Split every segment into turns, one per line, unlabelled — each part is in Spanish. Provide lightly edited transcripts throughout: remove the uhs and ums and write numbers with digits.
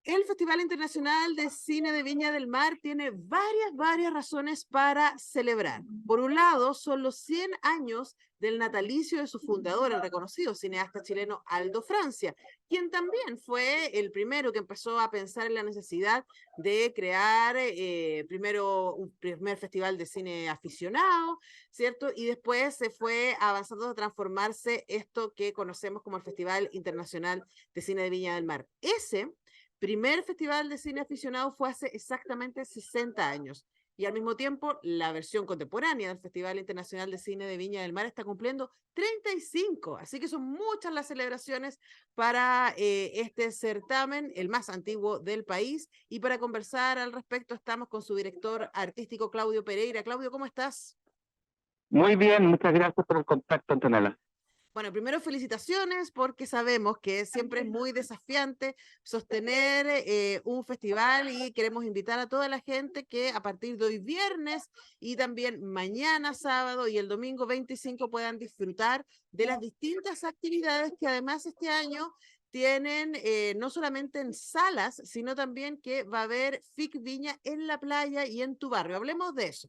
El Festival Internacional de Cine de Viña del Mar tiene varias razones para celebrar. Por un lado, son los 100 años del natalicio de su fundador, el reconocido cineasta chileno Aldo Francia, quien también fue el primero que empezó a pensar en la necesidad de crear primero un primer festival de cine aficionado, ¿cierto? Y después se fue avanzando a transformarse esto que conocemos como el Festival Internacional de Cine de Viña del Mar. Ese primer festival de cine aficionado fue hace exactamente 60 años. Y al mismo tiempo, la versión contemporánea del Festival Internacional de Cine de Viña del Mar está cumpliendo 35. Así que son muchas las celebraciones para este certamen, el más antiguo del país. Y para conversar al respecto, estamos con su director artístico, Claudio Pereira. Claudio, ¿cómo estás?
Muy bien, muchas gracias por el contacto, Antonella.
Bueno, primero felicitaciones porque sabemos que siempre es muy desafiante sostener un festival y queremos invitar a toda la gente que a partir de hoy viernes y también mañana sábado y el domingo 25 puedan disfrutar de las distintas actividades que además este año tienen no solamente en salas, sino también que va a haber FIC Viña en la playa y en tu barrio. Hablemos de eso.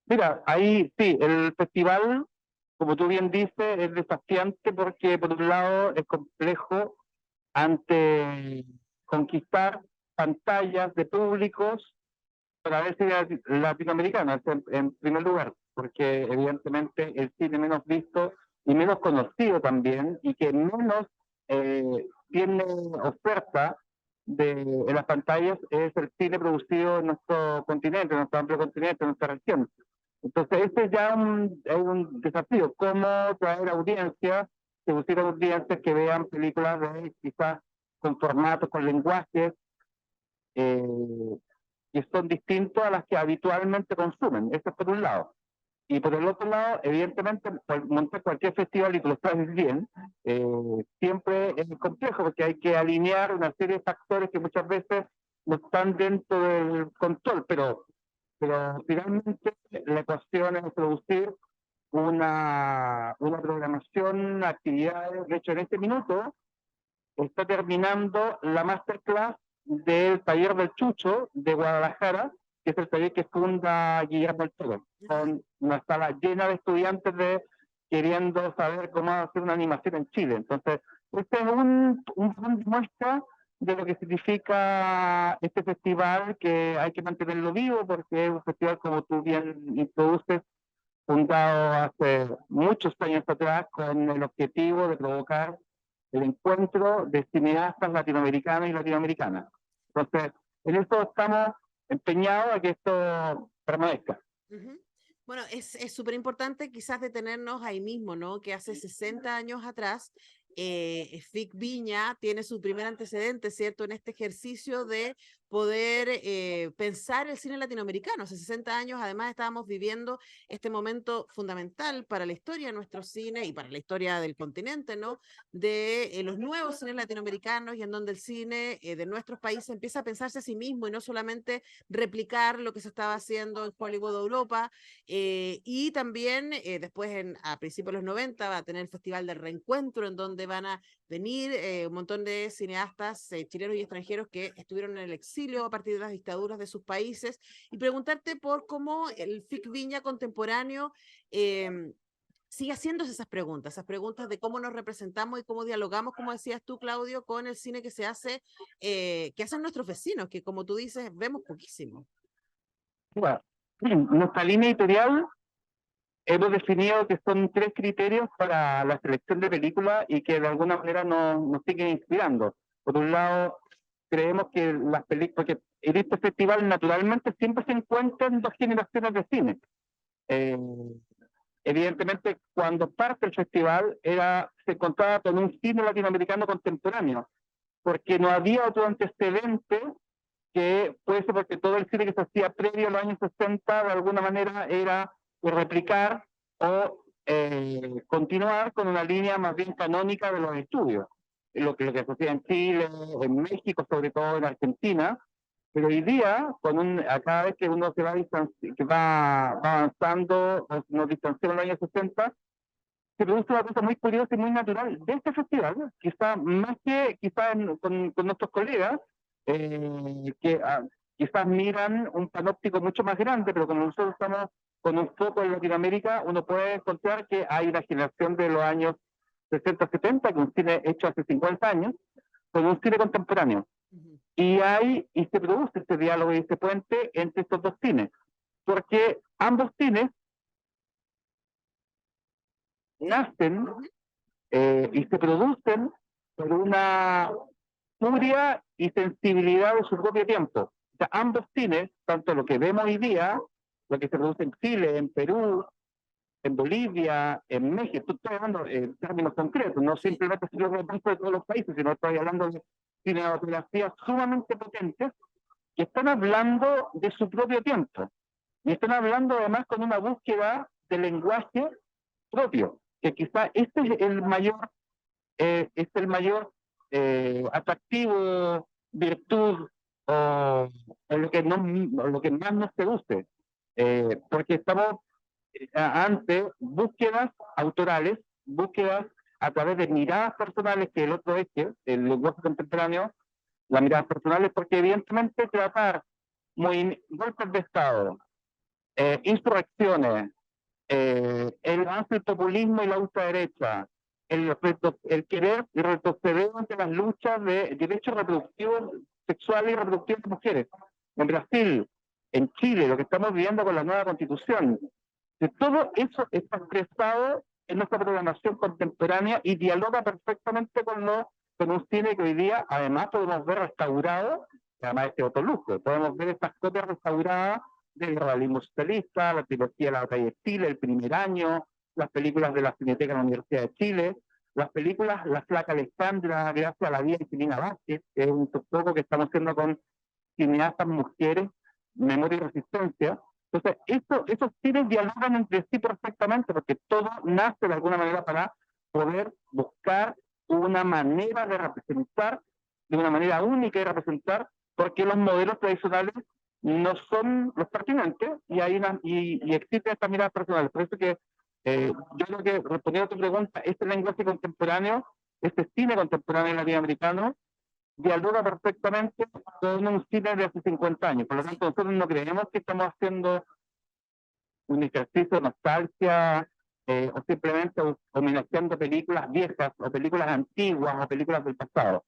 Mira, ahí sí, el festival, como tú bien dices, es desafiante porque por un lado es complejo ante conquistar pantallas de públicos para ver si latinoamericanas en primer lugar, porque evidentemente el cine menos visto y menos conocido también y que menos tiene oferta en las pantallas es el cine producido en nuestro continente, en nuestro amplio continente, en nuestra región. Entonces, este es ya es un desafío, cómo traer audiencias, seducir audiencias que vean películas de quizás con formatos, con lenguajes, eh, que son distintos a las que habitualmente consumen. Eso es por un lado. Y por el otro lado, evidentemente, montar cualquier festival, y tú lo sabes bien, siempre es complejo porque hay que alinear una serie de factores que muchas veces no están dentro del control, pero finalmente la ecuación es producir una programación, actividades. De hecho, en este minuto está terminando la masterclass del taller del Chucho de Guadalajara, que es el taller que funda Guillermo del Toro, con una sala llena de estudiantes queriendo saber cómo hacer una animación en Chile. Entonces, este es un muestra de lo que significa este festival, que hay que mantenerlo vivo porque es un festival, como tú bien introduces, fundado hace muchos años atrás con el objetivo de provocar el encuentro de cineastas latinoamericanos y latinoamericanas. Entonces, en eso estamos empeñados a que esto permanezca.
Ujú. Bueno, es súper importante quizás detenernos ahí mismo, ¿no? Que hace 60 años atrás, FIC Viña tiene su primer antecedente, ¿cierto? En este ejercicio de poder pensar el cine latinoamericano. Hace 60 años, además, estábamos viviendo este momento fundamental para la historia de nuestro cine y para la historia del continente, ¿no? De los nuevos cines latinoamericanos y en donde el cine de nuestros países empieza a pensarse a sí mismo y no solamente replicar lo que se estaba haciendo en Hollywood Europa, y también después a principios de los 90 va a tener el Festival del Reencuentro en donde van a venir un montón de cineastas chilenos y extranjeros que estuvieron en el exilio a partir de las dictaduras de sus países y preguntarte por cómo el FIC Viña contemporáneo sigue haciéndose esas preguntas de cómo nos representamos y cómo dialogamos, como decías tú, Claudio, con el cine que se hace, que hacen nuestros vecinos, que como tú dices, vemos poquísimo.
Bueno, nuestra línea editorial hemos definido que son 3 criterios para la selección de películas y que de alguna manera nos siguen inspirando. Por un lado, creemos que las películas, porque en este festival naturalmente siempre se encuentran 2 generaciones de cine. Eh, Evidentemente, cuando parte el festival se encontraba con un cine latinoamericano contemporáneo, porque no había otro antecedente que puede ser porque todo el cine que se hacía previo a los años 60 de alguna manera era replicar o continuar con una línea más bien canónica de los estudios. Lo que se hacía en Chile, en México, sobre todo en Argentina, pero hoy día, a cada vez que uno va avanzando, nos distanciamos en los años 60, se produce una cosa muy curiosa y muy natural de este festival, quizá más que quizá con nuestros colegas, que quizás miran un panóptico mucho más grande, pero como nosotros estamos con un foco en Latinoamérica, uno puede encontrar que hay una generación de los años 60, 70, que un cine hecho hace 50 años, con un cine contemporáneo. Y se produce este diálogo y este puente entre estos dos cines, porque ambos cines nacen y se producen por una furia y sensibilidad de su propio tiempo. O sea, ambos cines, tanto lo que vemos hoy día, lo que se produce en Chile, en Perú, en Bolivia, en México, estoy hablando en términos concretos, no simplemente si lo represento de todos los países, sino estoy hablando de cinematografías sumamente potentes que están hablando de su propio tiempo. Y están hablando además con una búsqueda de lenguaje propio, que quizá este es el mayor atractivo, virtud o lo que más nos seduce. Porque estamos ante búsquedas autorales, búsquedas a través de miradas personales, que el otro eje, el lenguaje contemporáneo, las miradas personales, porque evidentemente tratar golpes de Estado, insurrecciones, el avance del populismo y la ultraderecha, el querer retroceder ante las luchas de derechos reproductivos, sexuales y reproductivos de mujeres. En Brasil, en Chile, lo que estamos viviendo con la nueva constitución, de todo eso está expresado en nuestra programación contemporánea y dialoga perfectamente con un cine que hoy día además podemos ver restaurado, además de otro lujo, podemos ver estas copias restauradas del realismo socialista, la trilogía de la batalla de Chile, el primer año, las películas de la Cineteca de la Universidad de Chile, las películas La Flaca Alexandra, gracias a la vida de Celina Vázquez, que es un poco que estamos haciendo con cineastas mujeres, Memoria y Resistencia. Entonces, esos cines dialogan entre sí perfectamente, porque todo nace de alguna manera para poder buscar una manera de representar, de una manera única de representar, porque los modelos tradicionales no son los pertinentes y existen estas miradas personales. Por eso que yo creo que, respondiendo a tu pregunta, este lenguaje contemporáneo, este cine contemporáneo latinoamericano, dialoga perfectamente con un cine de hace 50 años. Por lo tanto, nosotros no creemos que estamos haciendo un ejercicio de nostalgia o simplemente homenajeando películas viejas o películas antiguas o películas del pasado.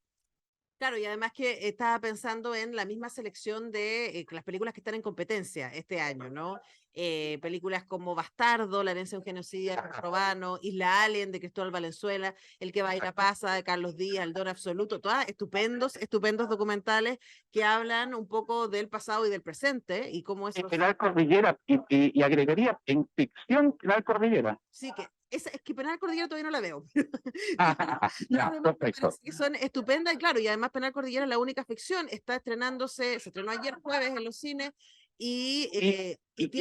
Claro, y además que estaba pensando en la misma selección de las películas que están en competencia este año, ¿no? Películas como Bastardo, La herencia de un genocida romano, Isla Alien de Cristóbal Valenzuela, El que baila pasa de Carlos Díaz, El don absoluto, todas estupendos documentales que hablan un poco del pasado y del presente y cómo eso...
Penal Cordillera, y agregaría en ficción Penal Cordillera.
Sí, que es que Penal Cordillera todavía no la veo.
Ya, perfecto.
Que son estupendas, y claro, y además Penal Cordillera es la única ficción, está estrenándose, se estrenó ayer jueves en los cines, y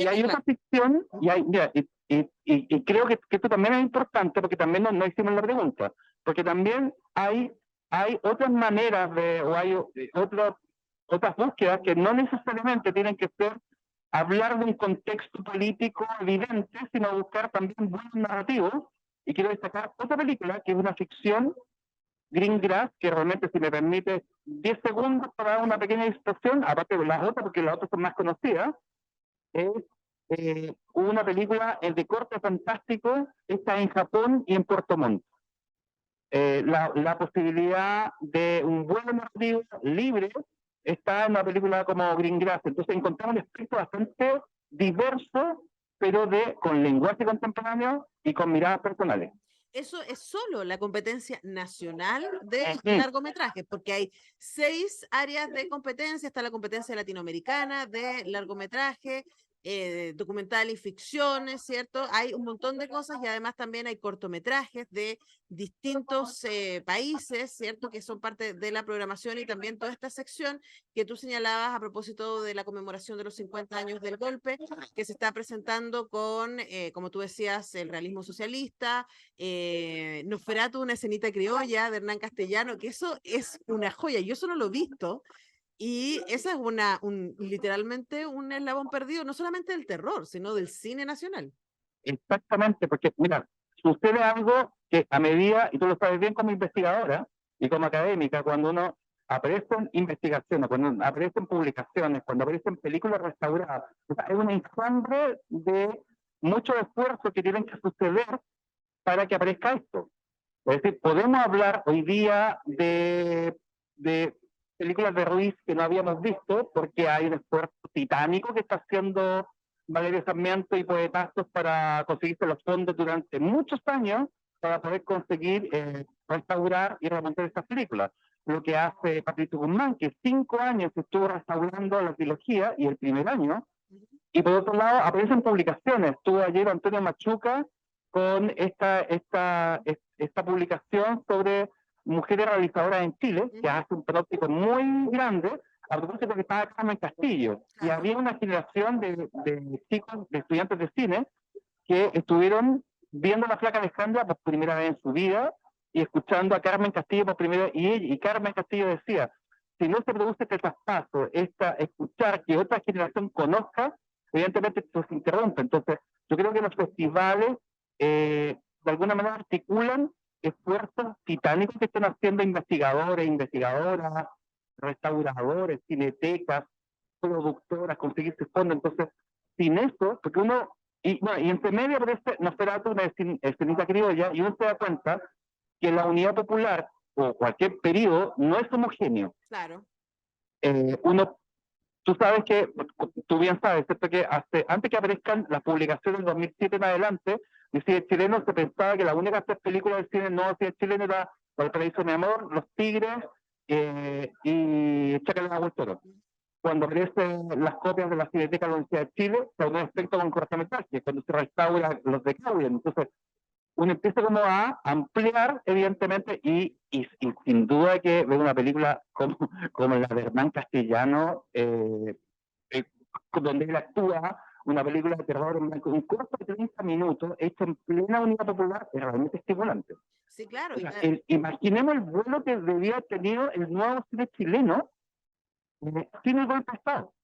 hay otra ficción, y creo que esto también es importante, porque también no hicimos la pregunta, porque también hay otras maneras o hay otras búsquedas que no necesariamente tienen que ser hablar de un contexto político evidente, sino buscar también buenos narrativos. Y quiero destacar otra película que es una ficción, Greengrass, que realmente, si me permite 10 segundos para dar una pequeña instrucción, aparte de las otras, porque las otras son más conocidas, es una película de corte fantástico, está en Japón y en Puerto Montt. La posibilidad de un vuelo narrativo libre está en una película como Greengrass. Entonces encontramos un espectro bastante diverso, pero con lenguaje contemporáneo y con miradas personales.
Eso es solo la competencia nacional de largometrajes, porque hay 6 áreas de competencia. Está la competencia latinoamericana de largometraje, documental y ficciones, ¿cierto? Hay un montón de cosas y además también hay cortometrajes de distintos países, ¿cierto? Que son parte de la programación, y también toda esta sección que tú señalabas a propósito de la conmemoración de los 50 años del golpe, que se está presentando con, como tú decías, el realismo socialista, Nosferatu, una escenita criolla de Hernán Castellano, que eso es una joya, yo eso no lo he visto. Y esa es literalmente un eslabón perdido, no solamente del terror, sino del cine nacional.
Exactamente, porque mira, sucede algo que a medida, y tú lo sabes bien como investigadora y como académica, cuando uno aparecen investigaciones, cuando aparecen publicaciones, cuando aparecen películas restauradas. O sea, es una enjambre de mucho esfuerzo que tienen que suceder para que aparezca esto. Es decir, podemos hablar hoy día de películas de Ruiz que no habíamos visto, porque hay un esfuerzo titánico que está haciendo Valerio Sarmiento y Poetazos para conseguirse los fondos durante muchos años para poder conseguir restaurar y remontar estas películas. Lo que hace Patricio Guzmán, que 5 años estuvo restaurando la trilogía y el primer año, y por otro lado aparecen publicaciones. Estuvo ayer Antonio Machuca con esta publicación sobre mujeres realizadoras en Chile, que hace un pronóstico muy grande, a propósito de que estaba Carmen Castillo. Y había una generación de chicos, de estudiantes de cine, que estuvieron viendo a la flaca Alejandra por primera vez en su vida y escuchando a Carmen Castillo por primera vez. Y Carmen Castillo decía, si no se produce este traspaso, escuchar que otra generación conozca, evidentemente esto se interrumpe. Entonces, yo creo que los festivales de alguna manera articulan esfuerzos titánicos que están haciendo investigadores, investigadoras, restauradores, cinetecas, productoras, conseguirse fondos. Entonces, sin eso, porque uno, y, bueno, y entre medio aparece Nosferatu, una escenita criolla, y uno se da cuenta que la unidad popular o cualquier periodo no es homogéneo.
Claro.
Uno, tú sabes que, tú bien sabes, ¿cierto? Que antes que aparezcan las publicaciones del 2007 en adelante, el cine chileno se pensaba que la única película del cine no cine chileno era Valparaíso mi amor, Los Tigres y Chácala de Toro. Cuando aparecen las copias de la Cineteca de la Universidad de Chile, se un efecto con cortometraje, cuando se restauran los de Claudia. Entonces, uno empieza como a ampliar, evidentemente, y sin duda que ver una película como la de Hernán Castellano, donde él actúa, una película de terror en blanco, un corto de 30 minutos, hecho en plena unidad popular, es realmente estimulante.
Sí, claro.
O sea, imaginemos el vuelo que debía haber tenido el nuevo cine chileno sin el golpe de Estado.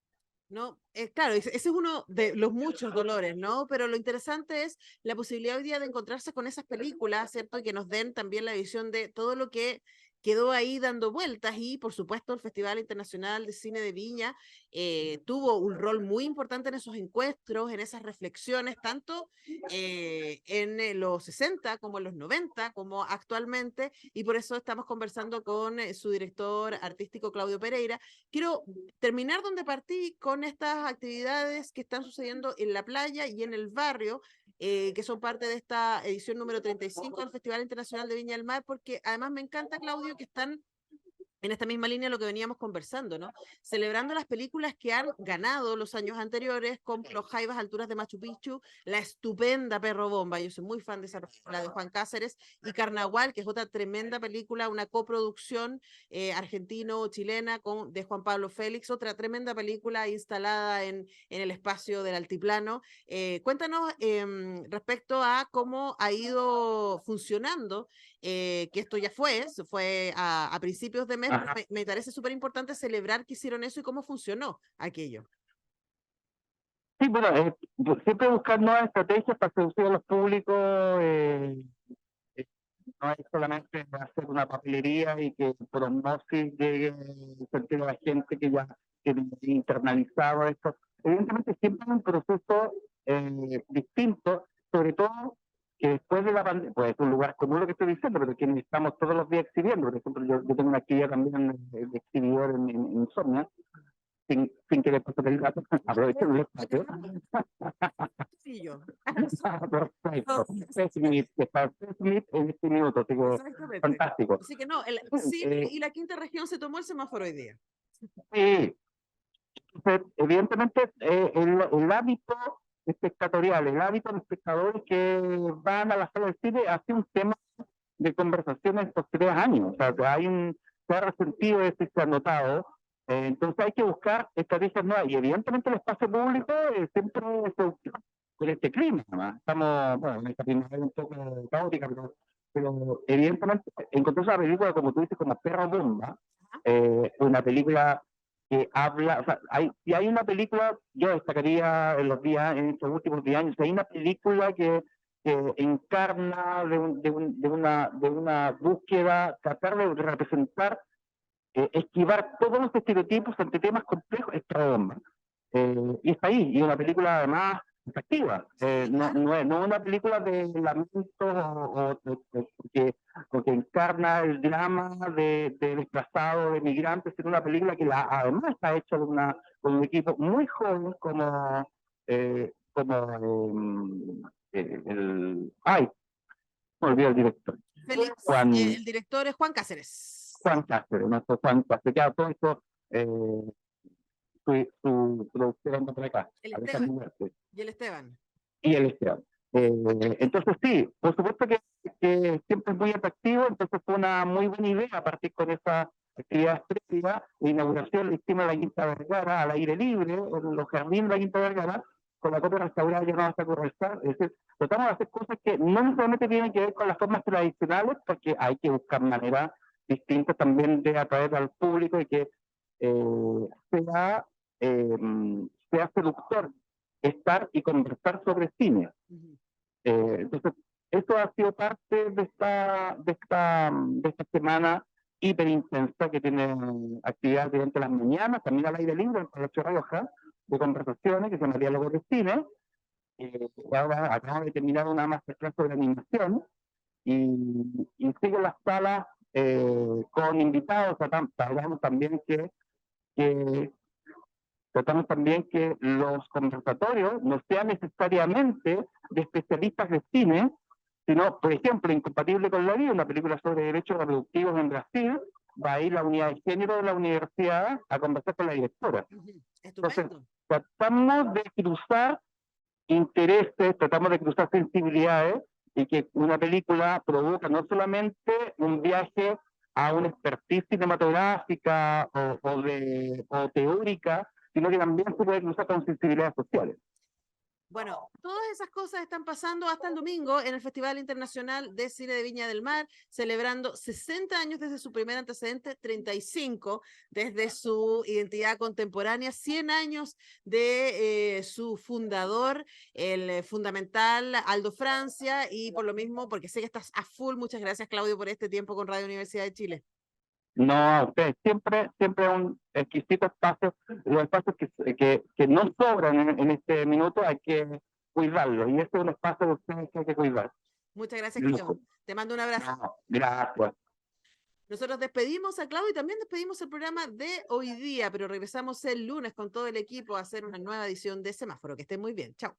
No, claro, ese es uno de los muchos dolores, ¿no? Pero lo interesante es la posibilidad hoy día de encontrarse con esas películas, ¿cierto? Y que nos den también la visión de todo lo que quedó ahí dando vueltas y, por supuesto, el Festival Internacional de Cine de Viña tuvo un rol muy importante en esos encuentros, en esas reflexiones, tanto en los 60 como en los 90, como actualmente, y por eso estamos conversando con su director artístico, Claudio Pereira. Quiero terminar donde partí con estas actividades que están sucediendo en la playa y en el barrio, que son parte de esta edición número 35 del Festival Internacional de Viña del Mar, porque además me encanta, Claudio, que están en esta misma línea lo que veníamos conversando, ¿no? Celebrando las películas que han ganado los años anteriores, como Los Jaivas Alturas de Machu Picchu, la estupenda Perro Bomba, yo soy muy fan de esa película de Juan Cáceres, y Carnaval, que es otra tremenda película, una coproducción argentino-chilena de Juan Pablo Félix, otra tremenda película instalada en el espacio del altiplano. Cuéntanos respecto a cómo ha ido funcionando que esto ya se fue a principios de mes, pero me parece súper importante celebrar que hicieron eso y cómo funcionó aquello.
Sí, bueno, siempre buscar nuevas estrategias para seducir a los públicos, no es solamente hacer una papelería y que por osmosis llegue el sentido de la gente que ya tiene internalizado esto. Evidentemente siempre es un proceso distinto, sobre todo que después de la pandemia, pues es un lugar común lo que estoy diciendo, pero que estamos todos los días exhibiendo. Por ejemplo, yo tengo una actividad también de exhibidor en Insomnia, sin que le pase el gato, aprovechen el espacio.
Sí, yo.
Perfecto. Smith, que está Smith en este minuto, así que fantástico.
Así que no, sí, y la quinta región se tomó el semáforo hoy día.
Sí, evidentemente el hábito espectatorial, el hábito de espectadores que van a la sala de cine ha sido un tema de conversación en estos 3 años. O sea, se ha resentido esto y se ha notado. Entonces hay que buscar estrategias nuevas. Y evidentemente el espacio público siempre con este clima. ¿No? Estamos, bueno, en esta primavera un poco caótica, pero evidentemente encontré esa película, como tú dices, como Perro Bomba, una película que habla, o sea, si hay una película, yo destacaría en estos últimos 10 años, si hay una película que encarna de una búsqueda, tratar de representar esquivar todos los estereotipos ante temas complejos es toda bomba. Y está ahí, y una película además atractiva. No es una película de lamentos o que encarna el drama de desplazados, de migrantes, sino una película que además está hecha con un equipo muy joven ay, me olvidé el director.
Félix,
Juan,
el director es Juan Cáceres.
Juan Cáceres, nuestro Juan Cáceres, que todo esto, su producción anda por acá.
El Esteban. Y el Esteban.
Y el Esteban. Entonces sí, por supuesto que siempre es muy atractivo, entonces fue una muy buena idea partir con esa actividad previa, la inauguración la hicimos en la Quinta Vergara, al aire libre, en los jardines de la Quinta Vergara, con la copia restaurada ya no hasta conversar, es decir, tratamos de hacer cosas que no necesariamente tienen que ver con las formas tradicionales, porque hay que buscar maneras distintas también de atraer al público y que sea, sea seductor estar y conversar sobre cine. Entonces, eso ha sido parte de esta semana hiper intensa que tiene actividades durante las mañanas, también al aire libre en el Palacio Rioja, de conversaciones que se llama Diálogos de Cine. Ahora acabamos de terminar una masterclass sobre animación y sigo las salas con invitados. Tratamos también que tratamos también que los conversatorios no sean necesariamente de especialistas de cine, sino, por ejemplo, Incompatible con la Vida, una película sobre derechos reproductivos en Brasil, va a ir la unidad de género de la universidad a conversar con la directora. Entonces, tratamos de cruzar intereses, tratamos de cruzar sensibilidades y que una película provoca no solamente un viaje a una expertise cinematográfica o teórica, sino que también se puede cruzar con sensibilidades sociales.
Bueno, todas esas cosas están pasando hasta el domingo en el Festival Internacional de Cine de Viña del Mar, celebrando 60 años desde su primer antecedente, 35 desde su identidad contemporánea, 100 años de su fundador, el fundamental Aldo Francia, y por lo mismo, porque sé que estás a full, muchas gracias Claudio por este tiempo con Radio Universidad de Chile.
No, a ustedes siempre un exquisito espacio, los espacios que no sobran en este minuto hay que cuidarlos, y este es un espacio de ustedes que hay que cuidar.
Muchas gracias, Claudio. Te mando un abrazo.
No, gracias.
Nosotros despedimos a Claudio y también despedimos el programa de hoy día, pero regresamos el lunes con todo el equipo a hacer una nueva edición de Semáforo. Que estén muy bien. Chao.